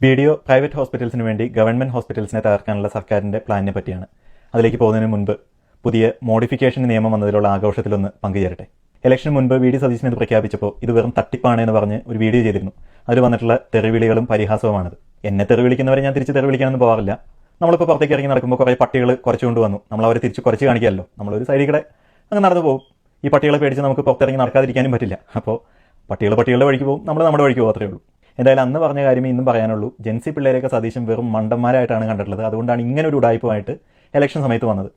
Video private ഹോസ്പിറ്റൽസിന് വേണ്ടി government ഹോസ്പിറ്റൽസിനെ തകർക്കാനുള്ള സർക്കാരിൻ്റെ പ്ലാനിനെ പറ്റിയാണ്. അതിലേക്ക് പോകുന്നതിന് മുൻപ് പുതിയ മോഡിഫിക്കേഷൻ നിയമം വന്നതിലുള്ള ആഘോഷത്തിലൊന്ന് പങ്കുചേരട്ടെ. ഇലക്ഷന് മുൻപ് വി.ഡി. സതീശൻ ഇത് പ്രഖ്യാപിച്ചപ്പോൾ ഇത് വെറും തട്ടിപ്പാണ് എന്ന് പറഞ്ഞ് ഒരു വീഡിയോ ചെയ്തിരുന്നു. അതിൽ വന്നിട്ടുള്ള തെറിവിളികളും പരിഹാസവുമാണിത്. എന്നെ തെറിവിളിക്കുന്നവരെ ഞാൻ തിരിച്ച് തെറിവിളിക്കാനൊന്നും പോകാറില്ല. നമ്മളിപ്പോൾ പുറത്തേക്ക് ഇറങ്ങി നടക്കുമ്പോൾ കുറേ പട്ടികൾ കുറച്ചുകൊണ്ട് വന്നു, നമ്മൾ അവരെ തിരിച്ച് കുറച്ച് കാണിക്കാമല്ലോ. നമ്മളൊരു സൈഡിൽ കൂടെ അങ്ങ് നടന്നു പോകും. ഈ പട്ടികളെ പേടിച്ച് നമുക്ക് പുറത്തിറങ്ങി നടക്കാതിരിക്കാനും പറ്റില്ല. അപ്പോൾ പട്ടികളുടെ വഴിക്ക് പോകും, നമ്മൾ നമ്മുടെ വഴിക്ക് പോകും, അത്രയേ ഉള്ളൂ. എന്തായാലും അന്ന് പറഞ്ഞ കാര്യമേ ഇന്നും പറയാനുള്ളൂ. ജെൻസി പിള്ളേരെയൊക്കെ സതീശൻ വെറും മണ്ടന്മാരായിട്ടാണ് കണ്ടിട്ടുള്ളത്. അതുകൊണ്ടാണ് ഇങ്ങനെ ഒരു ഉടായ്പമായിട്ട് ഇലക്ഷൻ സമയത്ത് വന്നത്.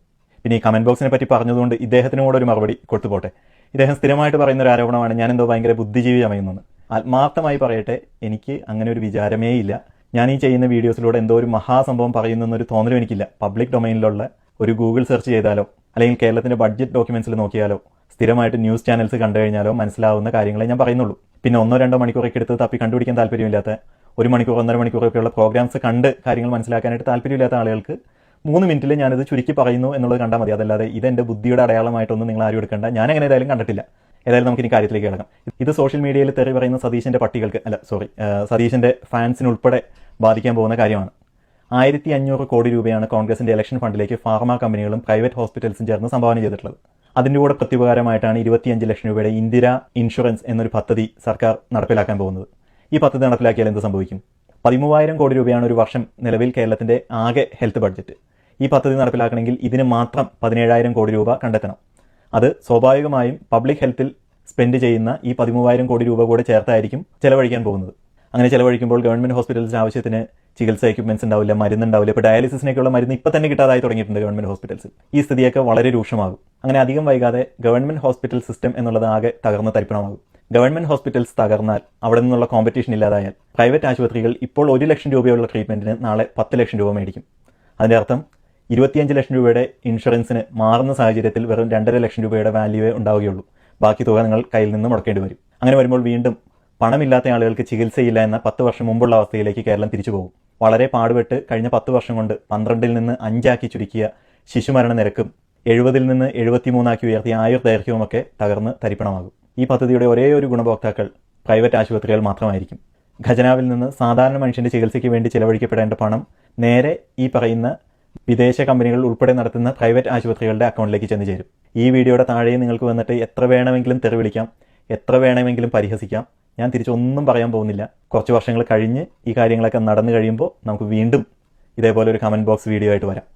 പിന്നെ ഈ കമൻറ്റ് ബോക്സിനെ പറ്റി പറഞ്ഞതുകൊണ്ട് ഇദ്ദേഹത്തിനും കൂടെ ഒരു മറുപടി കൊടുത്തുപോട്ടെ. ഇദ്ദേഹം സ്ഥിരമായിട്ട് പറയുന്ന ഒരു ആരോപണമാണ് ഞാനെന്തോ ഭയങ്കര ബുദ്ധിജീവി ചമയുന്നത്. ആത്മാർത്ഥമായി പറയട്ടെ, എനിക്ക് അങ്ങനെ ഒരു വിചാരമേ ഇല്ല. ഞാൻ ഈ ചെയ്യുന്ന വീഡിയോസിലൂടെ എന്തോ ഒരു മഹാസംഭവം പറയുന്നൊരു തോന്നലും എനിക്കില്ല. പബ്ലിക് ഡൊമൈനിലുള്ള ഒരു ഗൂഗിൾ സെർച്ച് ചെയ്താലോ അല്ലെങ്കിൽ കേരളത്തിൻ്റെ ബഡ്ജറ്റ് ഡോക്യുമെൻറ്റ്സിൽ നോക്കിയാലോ സ്ഥിരമായിട്ട് ന്യൂസ് ചാനൽസ് കണ്ടു കഴിഞ്ഞാലോ മനസ്സിലാവുന്ന കാര്യങ്ങളെ ഞാൻ പറയുന്നുള്ളൂ. പിന്നെ 1-2 മണിക്കൂറൊക്കെ എടുത്ത് തപ്പി കണ്ടുപിടിക്കാൻ താല്പര്യമില്ലാത്ത, 1 മണിക്കൂർ 1.5 മണിക്കൂറൊക്കെയുള്ള പ്രോഗ്രാംസ് കണ്ട് കാര്യങ്ങൾ മനസ്സിലാക്കാനായിട്ട് താല്പര്യമില്ലാത്ത ആളുകൾക്ക് 3 മിനിറ്റിൽ ഞാനിത് ചുരുക്കി പറയുന്നു എന്നുള്ളത് കണ്ടാൽ മതി. അതല്ലാതെ ഇതെൻ്റെ ബുദ്ധിയുടെ അടയാളമായിട്ടൊന്നും നിങ്ങൾ ആരും എടുക്കേണ്ട. ഞാൻ അങ്ങനെ ഏതായാലും കണ്ടിട്ടില്ല. ഏതായാലും നമുക്കിനി കാര്യത്തിലേക്ക് കിടക്കാം. ഇത് സോഷ്യൽ മീഡിയയിൽ തെറി പറയുന്ന സതീശൻ്റെ ഫാൻസിനുൾപ്പെടെ ബാധിക്കാൻ പോകുന്ന കാര്യമാണ്. 1500 കോടി രൂപയാണ് കോൺഗ്രസിൻ്റെ ഇലക്ഷൻ ഫണ്ടിലേക്ക് ഫാർമ കമ്പനികളും പ്രൈവറ്റ് ഹോസ്പിറ്റൽസും ചേർന്ന് സംഭാവന ചെയ്തിട്ടുള്ളത്. അതിൻ്റെ കൂടെ പ്രത്യുപകാരമായിട്ടാണ് 25 ലക്ഷം രൂപയുടെ ഇന്ദിര ഇൻഷുറൻസ് എന്നൊരു പദ്ധതി സർക്കാർ നടപ്പിലാക്കാൻ പോകുന്നത്. ഈ പദ്ധതി നടപ്പിലാക്കിയാൽ എന്ത് സംഭവിക്കും? 13,000 കോടി രൂപയാണ് ഒരു വർഷം നിലവിൽ കേരളത്തിൻ്റെ ആകെ ഹെൽത്ത് ബഡ്ജറ്റ്. ഈ പദ്ധതി നടപ്പിലാക്കണമെങ്കിൽ ഇതിന് മാത്രം 17,000 കോടി രൂപ കണ്ടെത്തണം. അത് സ്വാഭാവികമായും പബ്ലിക് ഹെൽത്തിൽ സ്പെൻഡ് ചെയ്യുന്ന ഈ 13,000 കോടി രൂപ കൂടെ ചേർത്തായിരിക്കും ചെലവഴിക്കാൻ പോകുന്നത്. അങ്ങനെ ചെലവഴിക്കുമ്പോൾ ഗവൺമെൻറ് ഹോസ്പിറ്റൽസിന് ആവശ്യത്തിന് ചികിത്സാ എക്യുപ്മെൻറ്റ്സ് ഉണ്ടാവില്ല, മരുന്നുണ്ടാവില്ല. ഇപ്പോൾ ഡയാലിസിസിനേക്കുള്ള മരുന്ന് ഇപ്പം തന്നെ കിട്ടാതായി തുടങ്ങിയിട്ടുണ്ട് ഗവൺമെൻറ് ഹോസ്പിറ്റൽസിൽ. ഈ സ്ഥിതിയൊക്കെ വളരെ രൂക്ഷമാകും. അങ്ങനെ അധികം വൈകാതെ ഗവൺമെൻറ് ഹോസ്പിറ്റൽ സിസ്റ്റം എന്നുള്ളത് ആകെ തകർന്ന് തരിപ്പണമാകും. ഗവൺമെൻറ് ഹോസ്പിറ്റൽസ് തകർന്നാൽ അവിടെ നിന്നുള്ള കോമ്പറ്റീഷൻ ഇല്ലാതായാൽ പ്രൈവറ്റ് ആശുപത്രികൾ ഇപ്പോൾ 1 ലക്ഷം രൂപയുള്ള ട്രീറ്റ്മെൻറ്റിന് നാളെ 10 ലക്ഷം രൂപ മേടിക്കും. അതിൻ്റെ അർത്ഥം 25 ലക്ഷം രൂപയുടെ ഇൻഷുറൻസിന് മാറുന്ന സാഹചര്യത്തിൽ വെറും 2.5 ലക്ഷം രൂപയുടെ വാല്യൂവേ ഉണ്ടാവുകയുള്ളൂ. ബാക്കി തുക നിങ്ങൾ കയ്യിൽ നിന്ന് മുടക്കേണ്ടി വരും. അങ്ങനെ വരുമ്പോൾ വീണ്ടും പണമില്ലാത്ത ആളുകൾക്ക് ചികിത്സയില്ല എന്ന 10 വർഷം മുമ്പുള്ള അവസ്ഥയിലേക്ക് കേരളം തിരിച്ചു പോകും. വളരെ പാടുപെട്ട് കഴിഞ്ഞ 10 വർഷം കൊണ്ട് 12-ൽ നിന്ന് 5 ചുരുക്കിയ ശിശുമരണ നിരക്കും 70-ൽ നിന്ന് 73 ഉയർത്തിയ ആയുർദൈർഘ്യവുമൊക്കെ തകർന്ന് തരിപ്പണമാകും. ഈ പദ്ധതിയുടെ ഒരേ ഒരു ഗുണഭോക്താക്കൾ പ്രൈവറ്റ് ആശുപത്രികൾ മാത്രമായിരിക്കും. ഖജനാവിൽ നിന്ന് സാധാരണ മനുഷ്യൻ്റെ ചികിത്സയ്ക്ക് വേണ്ടി ചിലവഴിക്കപ്പെടേണ്ട പണം നേരെ ഈ പറയുന്ന വിദേശ കമ്പനികൾ ഉൾപ്പെടെ നടത്തുന്ന പ്രൈവറ്റ് ആശുപത്രികളുടെ അക്കൗണ്ടിലേക്ക് ചെന്ന് ചേരും. ഈ വീഡിയോയുടെ താഴെ നിങ്ങൾക്ക് വന്നിട്ട് എത്ര വേണമെങ്കിലും തെറി വിളിക്കാം, എത്ര വേണമെങ്കിലും പരിഹസിക്കാം. ഞാൻ തിരിച്ചൊന്നും പറയാൻ പോകുന്നില്ല. കുറച്ച് വർഷങ്ങൾ കഴിഞ്ഞ് ഈ കാര്യങ്ങളൊക്കെ നടന്നു കഴിയുമ്പോൾ നമുക്ക് വീണ്ടും ഇതേപോലെ ഒരു കമൻറ്റ് ബോക്സ് വീഡിയോ ആയിട്ട് വരാം.